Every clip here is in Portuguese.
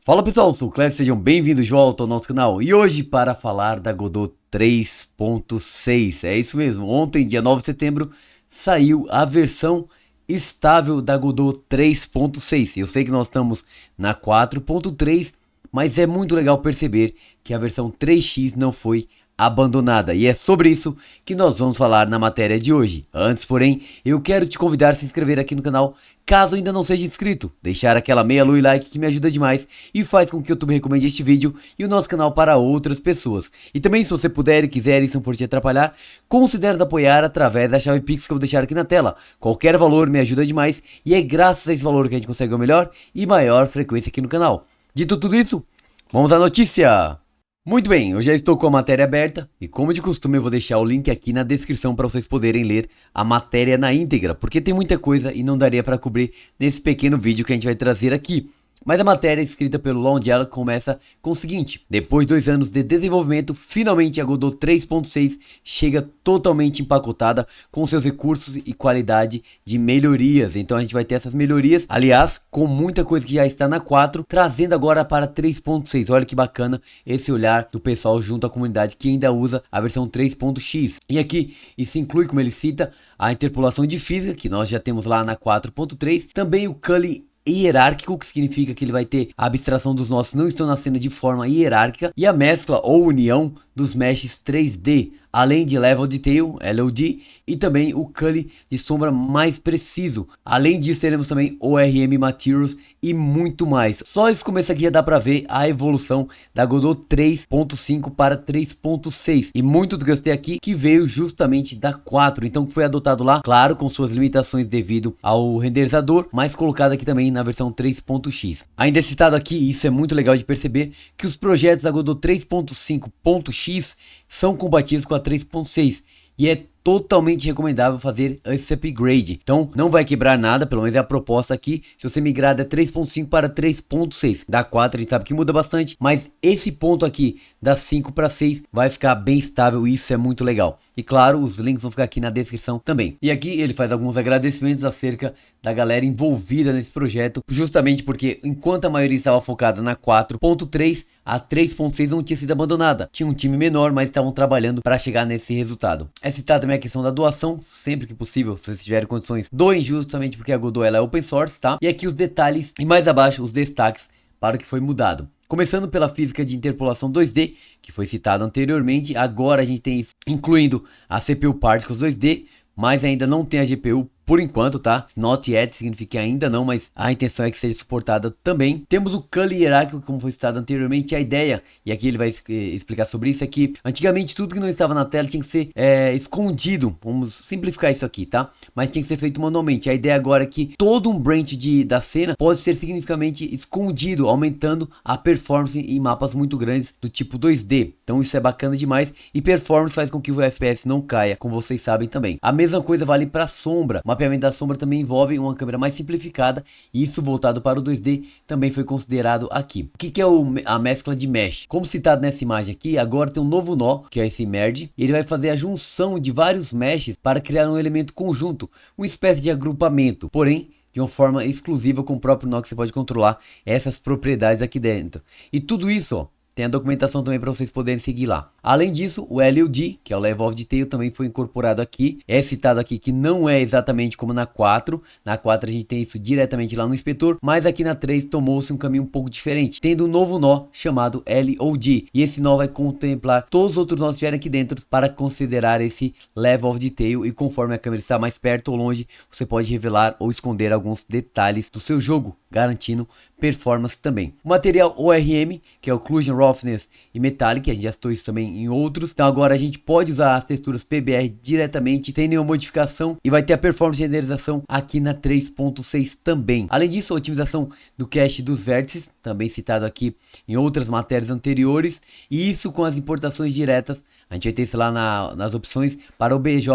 Fala pessoal, eu sou o Clécio, sejam bem-vindos de volta ao nosso canal. E hoje para falar da Godot 3.6, é isso mesmo, ontem dia 9 de setembro saiu a versão estável da Godot 3.6. Eu sei que nós estamos na 4.3, mas é muito legal perceber que a versão 3x não foi abandonada, e é sobre isso que nós vamos falar na matéria de hoje. Antes, porém, eu quero te convidar a se inscrever aqui no canal, caso ainda não seja inscrito, deixar aquela meia lua e like que me ajuda demais e faz com que o YouTube recomende este vídeo e o nosso canal para outras pessoas. E também, se você puder e quiser e se não for te atrapalhar, considere apoiar através da chave Pix que eu vou deixar aqui na tela. Qualquer valor me ajuda demais e é graças a esse valor que a gente consegue o melhor e maior frequência aqui no canal. Dito tudo isso, vamos à notícia! Muito bem, eu já estou com a matéria aberta e como de costume eu vou deixar o link aqui na descrição para vocês poderem ler a matéria na íntegra, porque tem muita coisa e não daria para cobrir nesse pequeno vídeo que a gente vai trazer aqui. Mas a matéria escrita pelo Londiella começa com o seguinte: depois de 2 anos de desenvolvimento, finalmente a Godot 3.6 chega totalmente empacotada com seus recursos e qualidade de melhorias. Então a gente vai ter essas melhorias, aliás, com muita coisa que já está na 4, trazendo agora para 3.6. Olha que bacana esse olhar do pessoal junto à comunidade que ainda usa a versão 3.x. E aqui isso inclui, como ele cita, a interpolação de física, que nós já temos lá na 4.3, também o culling hierárquico, que significa que ele vai ter a abstração dos nossos não estão nascendo de forma hierárquica, e a mescla ou união dos meshes 3D, além de Level Detail, LOD, e também o culling de sombra mais preciso. Além disso, teremos também ORM Materials e muito mais. Só esse começo aqui já dá para ver a evolução da Godot 3.5 para 3.6. E muito do que eu citei aqui que veio justamente da 4. Então foi adotado lá, claro, com suas limitações devido ao renderizador, mas colocado aqui também na versão 3.x. Ainda é citado aqui, e isso é muito legal de perceber, que os projetos da Godot 3.5.x são compatíveis com a 3.6 e é totalmente recomendável fazer esse upgrade. Então não vai quebrar nada, pelo menos é a proposta aqui. Se você migrar da 3.5 para 3.6, da 4 a gente sabe que muda bastante, mas esse ponto aqui da 5 para 6 vai ficar bem estável e isso é muito legal. E claro, os links vão ficar aqui na descrição também. E aqui ele faz alguns agradecimentos acerca da galera envolvida nesse projeto, justamente porque enquanto a maioria estava focada na 4.3, a 3.6 não tinha sido abandonada. Tinha um time menor, mas estavam trabalhando para chegar nesse resultado. É citado também a questão da doação, sempre que possível, se vocês tiverem condições, doem, justamente porque a Godot ela é open source, tá? E aqui os detalhes e mais abaixo os destaques para o que foi mudado. Começando pela física de interpolação 2D, que foi citado anteriormente, agora a gente tem isso, incluindo a CPU Particles 2D, mas ainda não tem a GPU por enquanto, tá? Not yet significa que ainda não, mas a intenção é que seja suportada também. Temos o culling hierárquico, como foi citado anteriormente. A ideia, e aqui ele vai explicar sobre isso, é que antigamente tudo que não estava na tela tinha que ser escondido. Vamos simplificar isso aqui, tá? Mas tinha que ser feito manualmente. A ideia agora é que todo um branch da cena pode ser significativamente escondido, aumentando a performance em mapas muito grandes do tipo 2D. Então isso é bacana demais e performance faz com que o FPS não caia, como vocês sabem também. A mesma coisa vale para sombra. O mapeamento da sombra também envolve uma câmera mais simplificada e isso voltado para o 2D também foi considerado aqui. O que é a mescla de mesh? Como citado nessa imagem aqui, agora tem um novo nó, que é esse merge, e ele vai fazer a junção de vários meshes para criar um elemento conjunto, uma espécie de agrupamento, porém de uma forma exclusiva com o próprio nó que você pode controlar essas propriedades aqui dentro. E tudo isso, ó, tem a documentação também para vocês poderem seguir lá. Além disso, o LOD, que é o Level of Detail, também foi incorporado aqui. É citado aqui que não é exatamente como na 4. Na 4 a gente tem isso diretamente lá no inspetor, mas aqui na 3 tomou-se um caminho um pouco diferente, tendo um novo nó chamado LOD. E esse nó vai contemplar todos os outros nós que estiverem aqui dentro para considerar esse Level of Detail. E conforme a câmera está mais perto ou longe, você pode revelar ou esconder alguns detalhes do seu jogo, garantindo performance também. O material ORM, que é o Occlusion Roughness e Metallic, a gente já citou isso também em outros. Então agora a gente pode usar as texturas PBR diretamente, sem nenhuma modificação, e vai ter a performance de renderização aqui na 3.6 também. Além disso, a otimização do cache dos vértices, também citado aqui em outras matérias anteriores, e isso com as importações diretas. A gente vai ter isso lá nas opções para OBJ,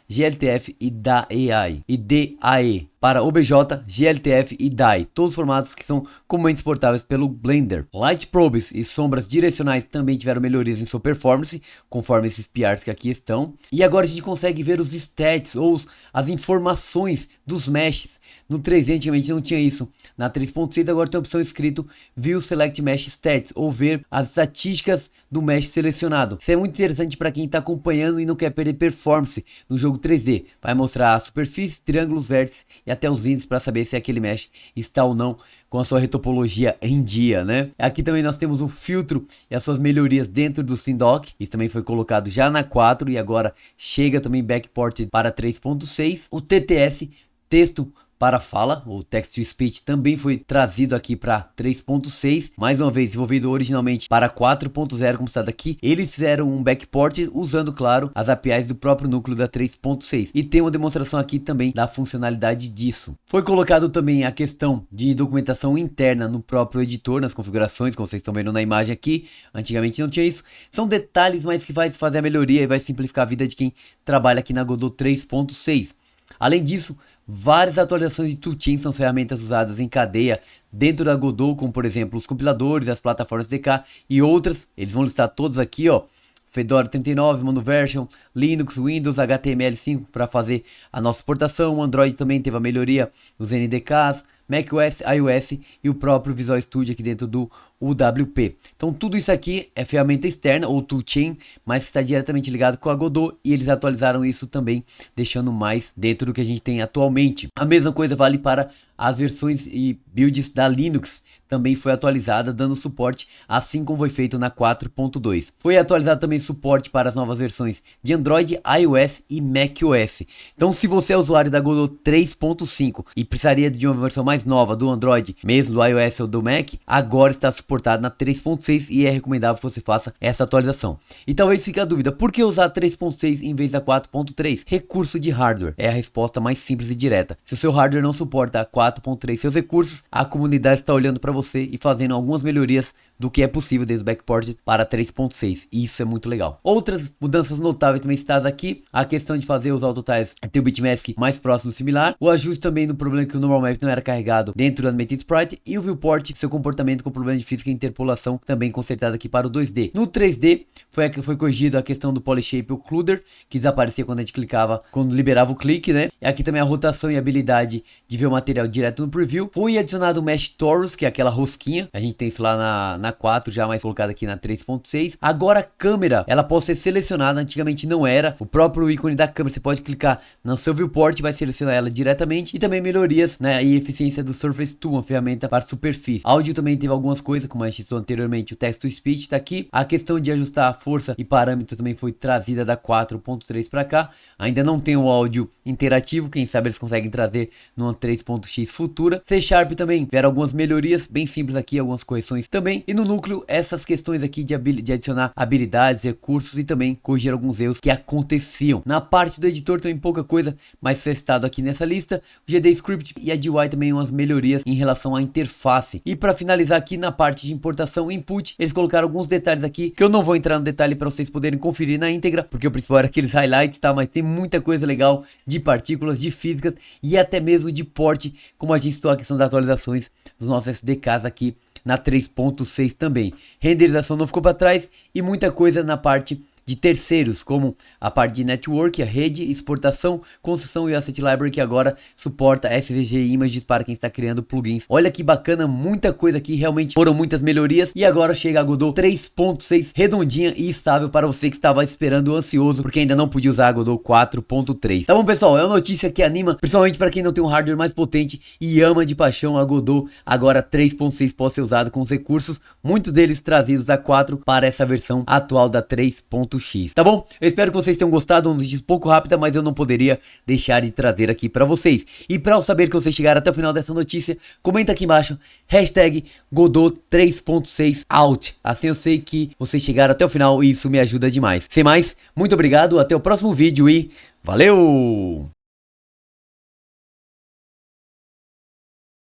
GLTF e DAE. Para OBJ, GLTF e DAE, todos os formatos que são comumente exportáveis pelo Blender. Light Probes e sombras direcionais também tiveram melhorias em sua performance, conforme esses PRs que aqui estão. E agora a gente consegue ver os stats ou as informações dos meshes. No 3D antigamente não tinha isso. Na 3.6 agora tem a opção escrito View Select Mesh Stats, ou ver as estatísticas do mesh selecionado. Isso é muito interessante para quem está acompanhando e não quer perder performance no jogo 3D. Vai mostrar a superfície, triângulos, vértices e até os índices para saber se aquele mesh está ou não com a sua retopologia em dia, né? Aqui também nós temos o filtro e as suas melhorias dentro do SynDoc. Isso também foi colocado já na 4 e agora chega também backport para 3.6. O TTS, texto para fala, o Text to Speech, também foi trazido aqui para 3.6, mais uma vez desenvolvido originalmente para 4.0, como está aqui. Eles fizeram um backport usando, claro, as APIs do próprio núcleo da 3.6, e tem uma demonstração aqui também da funcionalidade disso. Foi colocado também a questão de documentação interna no próprio editor, nas configurações, como vocês estão vendo na imagem aqui. Antigamente não tinha isso. São detalhes, mas que vai fazer a melhoria e vai simplificar a vida de quem trabalha aqui na Godot 3.6. Além disso, várias atualizações de toolchain são ferramentas usadas em cadeia dentro da Godot, como por exemplo os compiladores, as plataformas DK e outras. Eles vão listar todos aqui, ó. Fedora 39, Monoversion, Linux, Windows, HTML5 para fazer a nossa exportação. O Android também teve a melhoria dos NDKs, macOS, iOS e o próprio Visual Studio aqui dentro do UWP. Então tudo isso aqui é ferramenta externa ou toolchain, mas está diretamente ligado com a Godot, e eles atualizaram isso também, deixando mais dentro do que a gente tem atualmente. A mesma coisa vale para as versões e builds da Linux, também foi atualizada, dando suporte, assim como foi feito na 4.2. Foi atualizado também suporte para as novas versões de Android, iOS e macOS. Então se você é usuário da Godot 3.5 e precisaria de uma versão mais nova do Android, mesmo do iOS ou do Mac, agora está suportado na 3.6 e é recomendável que você faça essa atualização. E talvez fique a dúvida, por que usar 3.6 em vez da 4.3? Recurso de hardware é a resposta mais simples e direta. Se o seu hardware não suporta a 4.3 seus recursos, a comunidade está olhando para você e fazendo algumas melhorias do que é possível dentro do backport para 3.6, e isso é muito legal. Outras mudanças notáveis também citadas aqui: a questão de fazer os autotiles ter o bitmask mais próximo do similar, o ajuste também no problema que o normal map não era carregado dentro do animated sprite, e o viewport, seu comportamento com problema de física e interpolação, também consertado aqui para o 2D. No 3D foi corrigido a questão do polyshape occluder, que desaparecia quando a gente clicava, quando liberava o clique, né? E aqui também a rotação e a habilidade de ver o material direto no preview. Foi adicionado o mesh torus, que é aquela rosquinha, a gente tem isso lá na 4, já mais colocado aqui na 3.6. Agora a câmera, ela pode ser selecionada, antigamente não era. O próprio ícone da câmera, você pode clicar no seu viewport e vai selecionar ela diretamente. E também melhorias, né, e eficiência do Surface Tool, uma ferramenta para superfície. Áudio também teve algumas coisas, como a gente citou anteriormente, o Text to Speech está aqui. A questão de ajustar a força e parâmetro também foi trazida da 4.3 para cá. Ainda não tem o áudio interativo, quem sabe eles conseguem trazer numa 3.x futura. C# também tiveram algumas melhorias bem simples aqui, algumas correções também. E no núcleo, essas questões aqui de adicionar habilidades, recursos e também corrigir alguns erros que aconteciam. Na parte do editor também pouca coisa, mas testado aqui nessa lista. O GD Script e a GUI também umas melhorias em relação à interface. E para finalizar aqui na parte de importação e input, eles colocaram alguns detalhes aqui que eu não vou entrar no detalhe para vocês poderem conferir na íntegra, porque o principal era aqueles highlights, tá? Mas tem muita coisa legal de partículas, de físicas e até mesmo de porte, como a gente citou a questão das atualizações dos nossos SDKs aqui na 3.6 também. Renderização não ficou para trás e muita coisa na parte de terceiros, como a parte de network, a rede, exportação, construção e asset library, que agora suporta SVG images para quem está criando plugins. Olha que bacana, muita coisa aqui, realmente foram muitas melhorias, e agora chega a Godot 3.6 redondinha e estável para você que estava esperando ansioso porque ainda não podia usar a Godot 4.3. Tá bom, pessoal, é uma notícia que anima, principalmente para quem não tem um hardware mais potente e ama de paixão a Godot. Agora 3.6 pode ser usado com os recursos, muitos deles trazidos a 4 para essa versão atual da 3.x. Tá bom? Eu espero que vocês tenham gostado, uma notícia um pouco rápida, mas eu não poderia deixar de trazer aqui para vocês. E para eu saber que vocês chegaram até o final dessa notícia, comenta aqui embaixo, hashtag Godot 3.6 out. Assim eu sei que vocês chegaram até o final e isso me ajuda demais. Sem mais, muito obrigado, até o próximo vídeo e valeu!